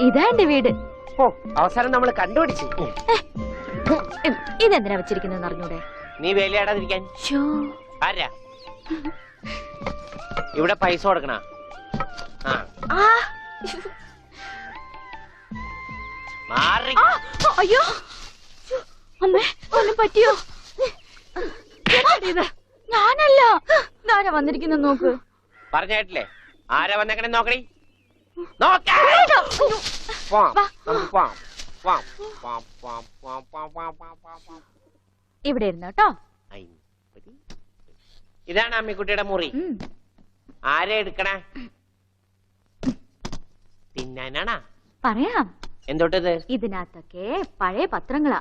ഇതാ എന്റെ വീട്. ഓ, അവസാനം നമ്മൾ കണ്ടുപിടിച്ചു. ഇതെന്തിനാ വെച്ചിരിക്കുന്നത് അറിഞ്ഞൂടെ? നീ വേലയാടാതിരിക്കാൻ. ആരാ ഇവിടെ പൈസ കൊടുക്കണ? അയ്യോ അമ്മേ, ഒന്നും പറ്റിയോ? ഞാനല്ല. ആരാ വന്നിരിക്കുന്ന നോക്ക്. പറഞ്ഞിട്ടില്ലേ ആരാ വന്നേക്കണേ? നോക്കണേ. ഇവിടെ ഇരുന്നു കേട്ടോ. ഇതാണ് അമ്മിക്കുട്ടിയുടെ മുറി. ആരെ എടുക്കണേ? തിന്നാനാണാ? പറയാം. എന്തോട്ടത്? ഇതിനകത്തൊക്കെ പഴയ പത്രങ്ങളാ.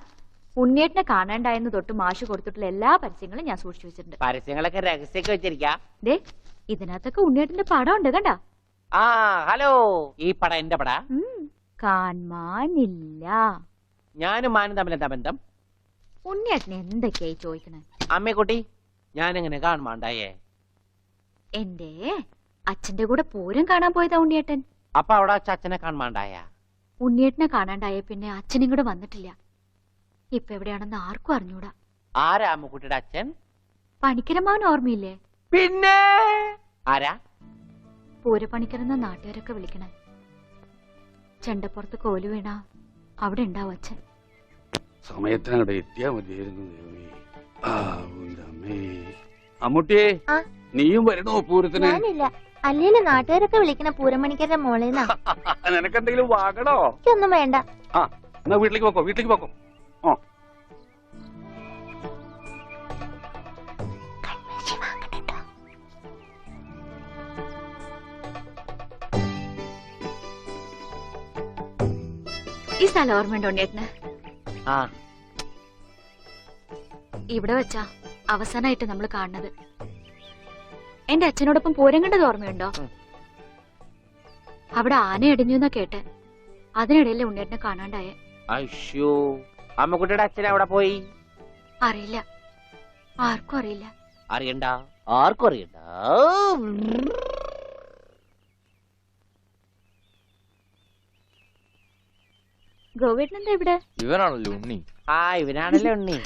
ഉണ്ണിയേട്ടനെ കാണാണ്ടായെന്ന് തൊട്ട് മാഷ് കൊടുത്തിട്ടുള്ള എല്ലാ പരസ്യങ്ങളും ഞാൻ സൂക്ഷിച്ചു വെച്ചിട്ടുണ്ട്. പരസ്യങ്ങളൊക്കെ രഹസ്യമൊക്കെ വെച്ചിരിക്കാ. ദേ, ഇതിനകത്തൊക്കെ ഉണ്ണിയേട്ടന്റെ പടം ഉണ്ട് കണ്ടാ. ആ ഹലോ, ഈ പടം എന്റെ പടാ? കാണാനില്ല. ഞാനും മാനും തമ്മിൽ എന്താ ബന്ധം? ഉണ്ണിയേട്ടനെ എന്തൊക്കെയായി ചോദിക്കണേ? അമ്മക്കുട്ടി, ഞാനെങ്ങനെ കാണുമാണ്ടായേ? എന്റെ അച്ഛന്റെ കൂടെ പൂരം കാണാൻ പോയതാ ഉണ്ണിയേട്ടൻ. അപ്പൊ അവിടെ അച്ഛനെ കാണുമാണ്ടായ? ഉണ്ണിയേട്ടനെ കാണാണ്ടായ പിന്നെ അച്ഛനും കൂടെ വന്നിട്ടില്ല. ഇപ്പൊ എവിടെയാണെന്ന് ആർക്കും അറിഞ്ഞൂടാ. ആരാ അമ്മക്കുട്ടിയുടെ അച്ഛൻ? പണിക്കരമാവൻ ഓർമ്മയില്ലേ? പിന്നെ ആരാ? പൂരപ്പണിക്കരെന്ന നാട്ടുകാരൊക്കെ വിളിക്കണേ. ചെണ്ടപ്പുറത്ത് കോലു വീണ അവിടെ ഉണ്ടാവും അച്ഛൻ. സമയത്തിനവിടെ എത്തിയാ മതിയായിരുന്നു. അമ്മൂട്ടിയെ, നീയും വരണോ പൂരത്തിന്? അല്ലേലും നാട്ടുകാരൊക്കെ വിളിക്കണ പൂരമണിക്കരുടെ മോളേന്നാ. നിനക്കെന്തെങ്കിലും വാങ്ങണോ? ഒന്നും വേണ്ട. എന്നാ വീട്ടിലേക്ക് പോക്കോ, വീട്ടിലേക്ക് പോക്കോ. ഈ സ്ഥലം ഓർമ്മയുണ്ടോ ഉണ്ണിയേട്ടന്? ഇവിടെ വെച്ചാ അവസാനായിട്ട് നമ്മൾ കാണുന്നത്. എന്റെ അച്ഛനോടൊപ്പം പൂരം കണ്ടത് ഓർമ്മയുണ്ടോ? അവിടെ ആന അടിഞ്ഞു എന്നാ കേട്ടെ. അതിനിടയിലെ ഉണ്ണിയേട്ടനെ കാണാണ്ടായേ. അയ്യോ, അമ്മക്കുട്ടിയുടെ അച്ഛൻ അവിടെ പോയി? അറിയില്ല, ആർക്കും അറിയില്ല. അറിയണ്ട, ആർക്കും അറിയണ്ട. ഗോവേട്ടൻ എന്താ ഇവിടെ? ഇവനാണല്ലോ ഉണ്ണി. ഇവനാണല്ലോ ഉണ്ണി.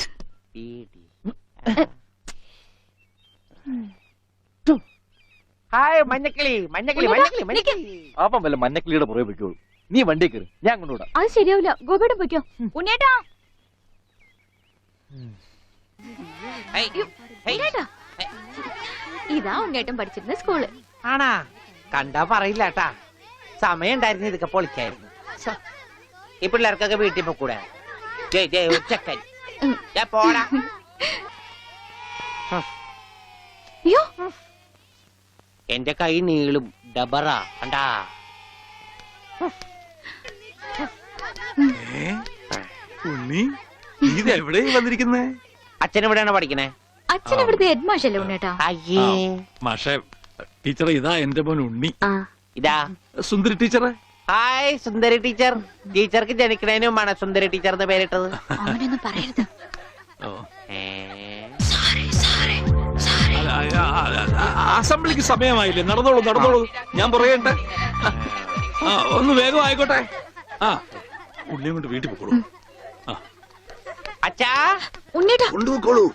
ഹായ് മഞ്ഞക്കിളി, മഞ്ഞക്കിളി, മഞ്ഞക്കിളി, മഞ്ഞക്കിളി. അപ്പം വല്ല മഞ്ഞക്കിളിയുടെ പുറകെ വെക്കോളൂ. നീ വണ്ടി കയറി, ഞാൻ കൊണ്ടുവിടാം. അത് ശരിയാവില്ല. ഗോപേട്ടൻ പൊയ്ക്കോ. ഉണ്ണിയേട്ടാ, ഇതാ ഉണ്ണിയേട്ടൻ പഠിച്ചിരുന്ന സ്കൂള്. ആണാ? കണ്ടാ പറയില്ല കേട്ടാ. സമയം ഉണ്ടായിരുന്നു ഇതൊക്കെ പൊളിക്കായിരുന്നു. ഈ പിള്ളേർക്കൊക്കെ വീട്ടിൽ പോക്കൂടെ? ചെക്കൻ പോടാ. എന്റെ കൈ നീളും ഡബറ കണ്ടാ. ഉണ്ണി, ഇതെവിടെ വന്നിരിക്കുന്നേ? അച്ഛൻ എവിടെയാണ് പഠിക്കണേ? അച്ഛൻ ഇവിടുത്തെ ഹെഡ് മാഷല്ലേ ഉണ്ണേട്ടാ? അയ്യേ മാഷേ, ടീച്ചറെ ഇതാ എന്റെ മോൻ ഉണ്ണി. ഇതാ സുന്ദരി ടീച്ചറെ. ഹായ് സുന്ദരി ടീച്ചർ. ടീച്ചർക്ക് ജനിക്കണേന് മുമ്പാണ് സുന്ദരി ടീച്ചർ എന്ന് പേരിട്ടത്. അവനൊന്നും പറയരുത്. അസംബ്ലിക്ക് സമയമായില്ലേ? നടന്നോളൂ, നടന്നോളൂ. ഞാൻ പറയട്ടെ. ഒന്ന് വേഗം ആയിക്കോട്ടെ. ഉള്ളിയും കൊണ്ട് വീട്ടിൽ പോക്കോളൂ. അച്ഛാ, ഉണ്ണേട്ടാ കൊണ്ടുപോക്കോളൂ.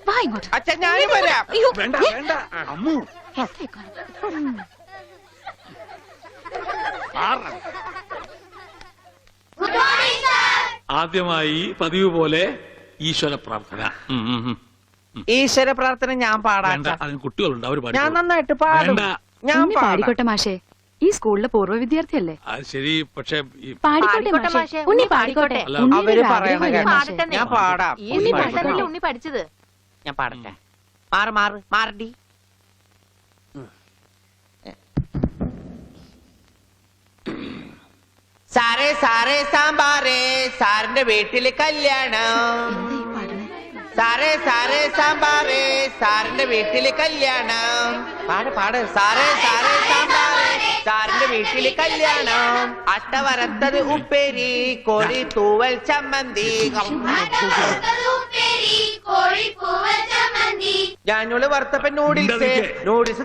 വാ ഇങ്ങോട്ട്. അച്ഛൻ ഞാനും വരാം. വേണ്ട വേണ്ട അമ്മു. ആദ്യമായി പതിവ് പോലെ ഈശ്വര പ്രാർത്ഥന. ഈശ്വര പ്രാർത്ഥന ഞാൻ പാടാം. അതിന് കുട്ടികളുണ്ട്, അവര് ഞാൻ നന്നായിട്ട് പാടും. ഞാൻ പാടിക്കോട്ടെ മാഷേ, ഈ സ്കൂളിലെ പൂർവ്വ വിദ്യാർത്ഥിയല്ലേ? ശരി, പക്ഷെ പാടിക്കോട്ടെ മാഷേ. ഉണ്ണി പാടിക്കോട്ടെ. അവര് പറയണ ഞാൻ പാടാം. ഉണ്ണി പഠിച്ചത്. ഞാൻ പാടട്ടെ. മാറ് മാറ് മാറടി. സാറേ സാറേ സാമ്പാറേ, സാറിന്റെ വീട്ടില് കല്യാണം. സാറേ സാറേ സാമ്പാറേ, സാറിന്റെ വീട്ടില് കല്യാണം. പാട് പാട്. സാറേ സാറേ സാമ്പാറേ, സാറിന്റെ വീട്ടില് കല്യാണം, അട്ട വരത്തത് ഉപ്പേരി, കോഴി തൂവൽ ചമ്മന്തി. ഞാനോള് വറുത്തപ്പൻ നൂഡിൽസ്, നൂഡിൽസ്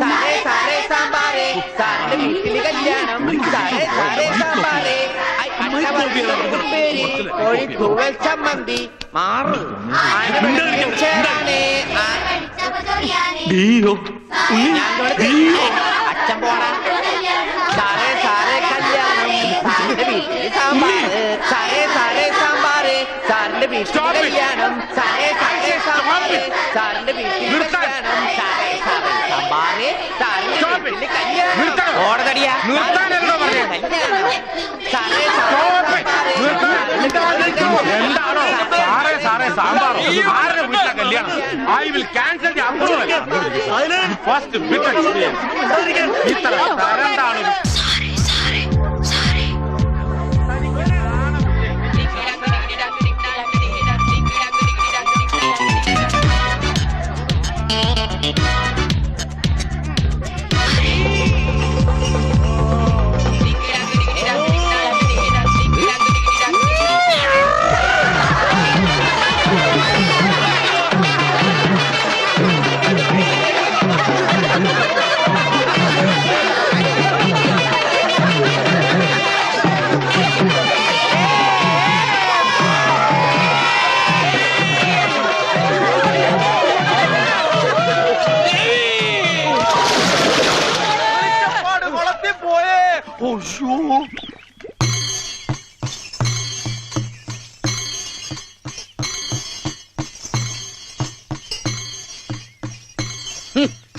സാറേ സാറേ സാമ്പാറേ. സാറിന്റെ വീട്ടില് കല്യാണം, സാറേ സാറേ സാമ്പാറേ. അട്ട വറുത്തത് ഉപ്പേരി, കോഴി തൂവൽ ചമ്മന്തി. മാറ് അച്ഛൻ പോണ. സാറേ സാറേ കല്യാണം, സാറിന്റെ വീട്ടില് സാമ്പാറ്, സാറേ സാറേ സാമ്പാറ്. സാറിന്റെ വീട്ടില് കല്യാണം, സാറേ സാറേ സാമ്പാറ്. സാറിന്റെ വീട്ടില് കല്യാണം, സാറേ സാറേ സാമ്പാറ്. സാറിന്റെ വീട്ടില് കല്യാണം. ഓടതടിയാ സാറേ എന്താണോ സാറേ സാറേ സാമ്പാർ ആരുടെ വീട്ടിലെ കല്യാണം? I will cancel the approval. First bit experience. ഇത്ര തരണ്ടാണ്.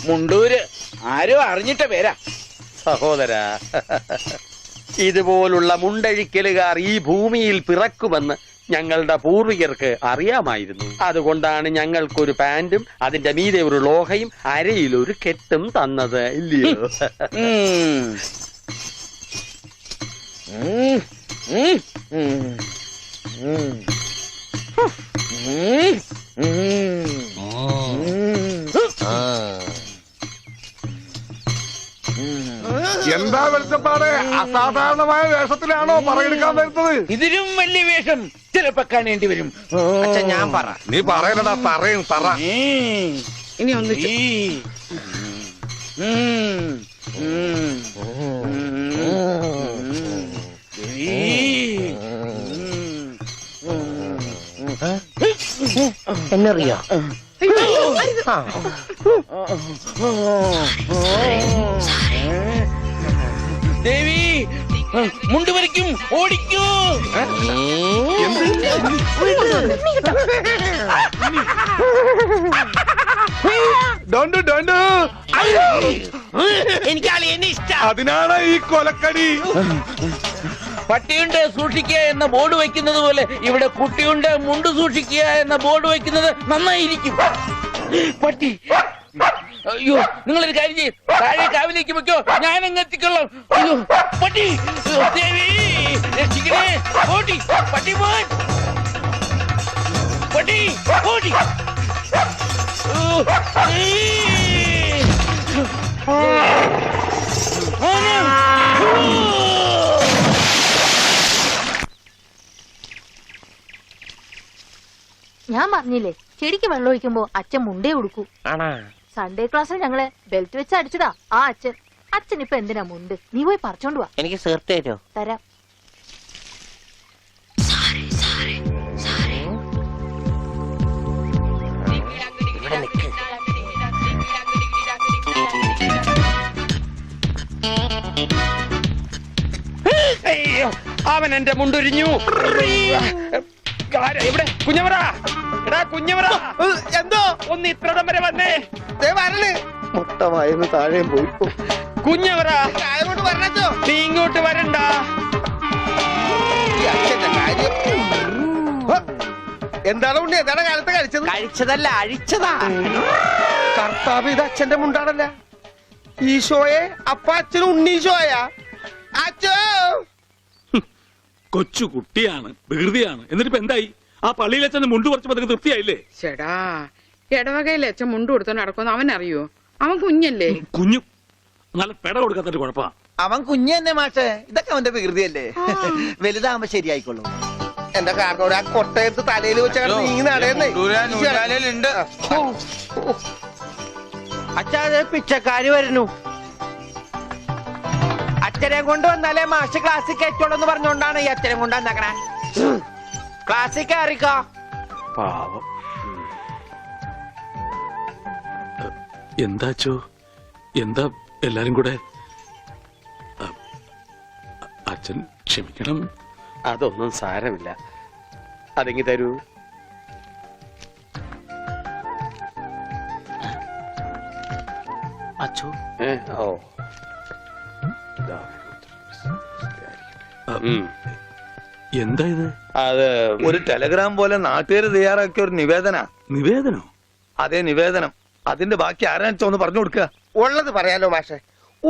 മുണ്ടൂര് ആരും അറിഞ്ഞിട്ട പേരാ. സഹോദര, ഇതുപോലുള്ള മുണ്ടഴിക്കലുകാർ ഈ ഭൂമിയിൽ പിറക്കുമെന്ന് ഞങ്ങളുടെ പൂർവികർക്ക് അറിയാമായിരുന്നു. അതുകൊണ്ടാണ് ഞങ്ങൾക്കൊരു പാന്റും അതിന്റെ മീതെ ഒരു ലോഹയും അരയിലൊരു കെട്ടും തന്നത്, ഇല്ലയോ? എന്താ വെളിച്ചപ്പാട്? അസാധാരണമായ വേഷത്തിലാണോ പറയെടുക്കാൻ വരുന്നത്? ഇതിലും വലിയ വേഷം ചിലപ്പോ കാണേണ്ടി വരും. അച്ഛൻ ഞാൻ പറ. നീ പറയലടാ, തറയും തറ. ഇനി ഒന്ന് എന്നറിയോ? ദേവി മുണ്ട് വരയ്ക്കും, ഓടിക്കൂ. എനിക്ക് അളിയനെ ഇഷ്ടം. അതിനാണ് ഈ കൊലക്കടി. പട്ടിയുണ്ട് സൂക്ഷിക്കുക എന്ന ബോർഡ് വെക്കുന്നത് പോലെ ഇവിടെ കുട്ടിയുണ്ട് മുണ്ട് സൂക്ഷിക്കുക എന്ന ബോർഡ് വെക്കുന്നത് നന്നായിരിക്കും. പട്ടി, അയ്യോ, നിങ്ങളൊരു കാര്യം ചെയ്യും, താഴെ കാവിലേക്ക് വെക്കോ, ഞാൻ അങ്ങ് എത്തിക്കൊള്ളാം. അയ്യോ പട്ടി, ദേവി രക്ഷിക്കണേ. ഓടി പട്ടി, പോൻ പട്ടി, ഓടി. ഞാൻ പറഞ്ഞില്ലേ, ചെടിക്ക് വെള്ളം ഒഴിക്കുമ്പോ അച്ഛൻ മുണ്ടേ ഉടുക്കൂ. സൺഡേ ക്ലാസ്സിൽ ഞങ്ങളെ ബെൽറ്റ് വെച്ച് അടിച്ചതാ ആ അച്ഛൻ. അച്ഛൻ ഇപ്പൊ എന്തിനാ മുണ്ട്? നീ പോയി പറിച്ചോണ്ട് വാ. എനിക്ക് സേർത്ത് തരോ? തരാം. അവൻ എന്റെ മുണ്ടൊരിഞ്ഞു. ഇവിടെ കുഞ്ഞവറ, എടാ കുഞ്ഞവറ, എന്തോ ഒന്ന് ഇത്രടം വരെ വന്നേ. വരണ് മുട്ടമായെന്ന് താഴെ പോയി. കുഞ്ഞവറ, കൊണ്ട് പറഞ്ഞോ. നീ ഇങ്ങോട്ട് വരണ്ട. എന്താണ് ഉണ്ണി? എന്താണ് കാലത്ത് കഴിച്ചത്? കഴിച്ചതല്ല, അഴിച്ചതാ. കർത്താവ്, ഇത് അച്ഛന്റെ മുണ്ടാണല്ല. ഈശോയെ, അപ്പ അച്ഛൻ ഉണ്ണീശോയാ? അച്ഛോ, കൊച്ചു കുട്ടിയാണ്, വികൃതിയാണ്. എന്നിട്ടിപ്പോ എന്തായി? ആ പള്ളിയിൽ അച്ഛൻ മുണ്ട് കുറച്ച് പതുക്കെ തൃപ്തിയായില്ലേ? ചേടാ, ഇടവകയിലെ അച്ഛൻ മുണ്ട് കൊടുത്തോണ്ട് നടക്കുമെന്ന് അവൻ അറിയോ? അവൻ കുഞ്ഞല്ലേ? കുഞ്ഞു നല്ല പെട കൊടുക്കാത്തൊരു കുഴപ്പാ. അവൻ കുഞ്ഞു തന്നെ മാഷേ, ഇതൊക്കെ അവന്റെ വികൃതിയല്ലേ. വലുതാകുമ്പോ ശരിയായിക്കൊള്ളും. എന്റെ കാരണം ആ കൊട്ടയത്ത് തലയിൽ വെച്ച നീങ്ങി നടന്നേ. അച്ഛാ പിച്ചക്കാര് വരുന്നു. അച്ഛനെ കൊണ്ട് വന്നാലേ മാഷ് ക്ലാസ്സിൽ കയറ്റുള്ളൂ പറഞ്ഞോണ്ടാണ് ഈ അച്ഛനെ കൊണ്ട് വന്നേക്കണേ. ക്ലാസ്സിൽ കയറിക്കോ. പാവം. എന്താച്ചോ, എന്താ എല്ലാരും കൂടെ? അച്ഛൻ ക്ഷമിക്കണം. അതൊന്നും സാരമില്ല. അതെങ്കി തരൂ. അച്ഛോ ഓ എന്താ ഇത്? അത് ഒരു ടെലഗ്രാം പോലെ നാട്ടുകാർ തയ്യാറാക്കിയ ഒരു നിവേദന. നിവേദനോ? അതേ നിവേദനം. അതിന്റെ ബാക്കി ആരാണെന്ന് ഒന്ന് പറഞ്ഞു കൊടുക്കുക. ഉള്ളത് പറയാലോ മാഷെ.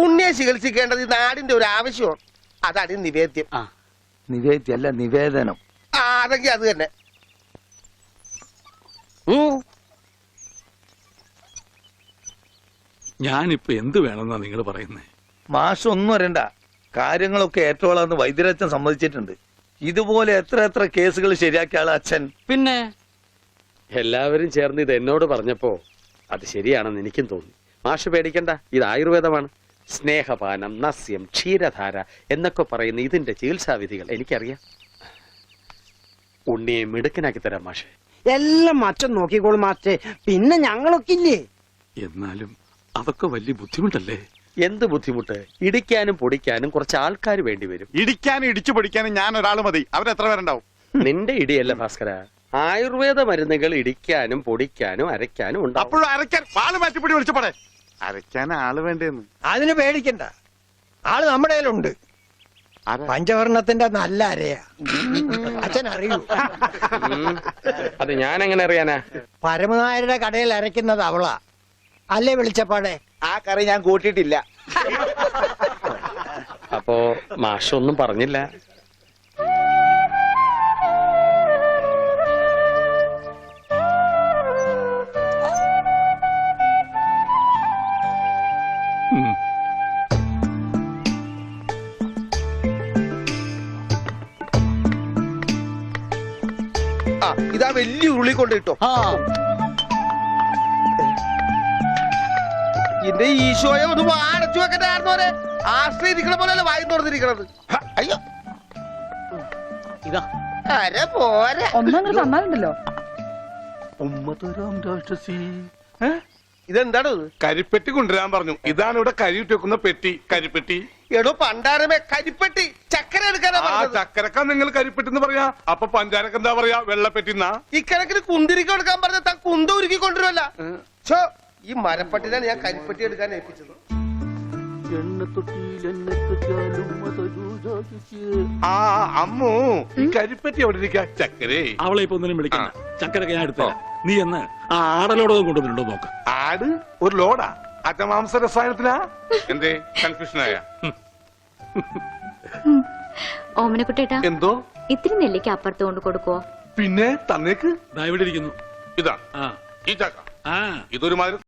ഉണ്ണിയെ ചികിത്സിക്കേണ്ടത് ഈ നാടിന്റെ ഒരു ആവശ്യമാണ്. അതാണ് ഈ നിവേദ്യം. നിവേദ്യല്ല, നിവേദനം. അതെങ്കിൽ അത് തന്നെ. ഞാനിപ്പോ എന്ത് വേണമെന്നാ നിങ്ങൾ പറയുന്നേ? മാഷ് ഒന്നും അറിയണ്ട. കാര്യങ്ങളൊക്കെ ഏറ്റോളാന്ന് വൈദ്യരച്ഛൻ സമ്മതിച്ചിട്ടുണ്ട്. ഇതുപോലെ എത്ര കേസുകൾ ശരിയാക്കിയ ആള് അച്ഛൻ. പിന്നെ എല്ലാവരും ചേർന്ന് ഇത് എന്നോട് പറഞ്ഞപ്പോ അത് ശരിയാണെന്ന് എനിക്കും തോന്നി. മാഷ് പേടിക്കണ്ട, ഇത് ആയുർവേദമാണ്. സ്നേഹപാനം, നസ്യം, ക്ഷീരധാര എന്നൊക്കെ പറയുന്ന ഇതിന്റെ ചികിത്സാവിധികൾ എനിക്കറിയാം. ഉണ്ണിയെ മിടുക്കനാക്കി തരാം മാഷെ. എല്ലാം അച്ഛൻ നോക്കിക്കോളും മാസ്റ്റേ. പിന്നെ ഞങ്ങളൊക്കെ ഇല്ലേ? എന്നാലും അതൊക്കെ വലിയ ബുദ്ധിമുട്ടല്ലേ? എന്ത് ബുദ്ധിമുട്ട്? ഇടിക്കാനും പൊടിക്കാനും കുറച്ച് ആൾക്കാർ വേണ്ടി വരും. ഇടിക്കാനും ഇടിച്ചു പൊടിക്കാനും ഞാൻ ഒരാൾ മതി. അവരെത്ര പേരുണ്ടാവും? നിന്റെ ഇടിയല്ല ഭാസ്കര, ആയുർവേദ മരുന്നുകൾ ഇടിക്കാനും പൊടിക്കാനും അരയ്ക്കാനും ഉണ്ടാവും. അപ്പോഴും അരയ്ക്കാൻ വാള് മാറ്റിപ്പിടി വിളിച്ചപ്പോടെ അരയ്ക്കാൻ ആള് വേണ്ടേന്ന്. അതിന് പേടിക്കണ്ട, ആള് നമ്മുടെ കയ്യിലുണ്ട്. പഞ്ചവർണത്തിന്റെ നല്ല അരയാ. അച്ഛൻ അറിയൂ? അത് ഞാൻ എങ്ങനെ അറിയാനാ? പരമനായരുടെ കടയിൽ അരയ്ക്കുന്നത് അവളാ. അല്ലേ വിളിച്ചപ്പാടെ? ആ കറി ഞാൻ കൂട്ടിയിട്ടില്ല. അപ്പോ മാഷൊന്നും പറഞ്ഞില്ല. ഉം. ഇതാ വലിയ ഉരുളി കൊണ്ടിട്ടോ. എന്റെ ഈശോയെ ഒന്ന് അടച്ചു വെക്കണ്ടായിരുന്നോരെ. ആശ്രയിരിക്കണ പോലെയല്ല വായി തുറന്നിരിക്കണത്. അയ്യോ ഇതാ അരെ പോരെ. ഒന്നങ്ങനെ തന്നാലുണ്ടല്ലോ. ഇതെന്താണ്? കരിപ്പെട്ടി കൊണ്ടുവരാൻ പറഞ്ഞു. ഇതാണ് ഇവിടെ കരിയിട്ട് വെക്കുന്ന പെട്ടി. കരിപ്പെട്ടി. എടോ പണ്ടാരമേ, കരിപ്പെട്ടി ചക്കര എടുക്കാനാ ആ പറഞ്ഞത്. ചക്കരക്ക നിങ്ങൾ കരിപ്പെട്ടി എന്ന് പറയാ. അപ്പൊ പഞ്ചാരക്ക് എന്താ പറയാ? വെള്ളപ്പെട്ടിന്നാ. ഇക്കണക്കിന് കുന്തിരിക്ക എടുക്കാൻ പറഞ്ഞ താൻ കുന്ത ഉരുക്കി കൊണ്ടുവരുമല്ല. ഛോ, ഈ മരപ്പട്ടിനാണ് ഞാൻ കരിപ്പെട്ടി എടുക്കാൻ ഏൽപ്പിച്ചത്. ആ അമ്മു, ഈ കരിപ്പെട്ടി എവിടെ ഇരിക്കാ? ചക്കരേ, അവളെ ഇപ്പൊ ഒന്നിനും വിളിക്കണ്ട. ചക്കരൊക്കെ ഞാൻ എടുത്തില്ല. നീ എന്ന് ആ ആടലോടൊന്നും കൊണ്ടുവന്നിട്ടുണ്ടോ നോക്ക്. ആട് ഒരു ലോഡാ? അറ്റമാംസ രസായനത്തിനാ? എന്തേ കൺഫ്യൂഷനായ? ഓമനക്കുട്ടേട്ടാ, എന്തോ? ഇത്തിരി നെല്ലിക്ക് അപ്പുറത്ത് കൊണ്ട് കൊടുക്കുവോ? പിന്നെ തന്നേക്ക്. ദാ ഇവിടെ ഇരിക്കുന്നു. ഇതാ ആ ഈ ചക്ക. ആ ഇതൊരു മാതിരി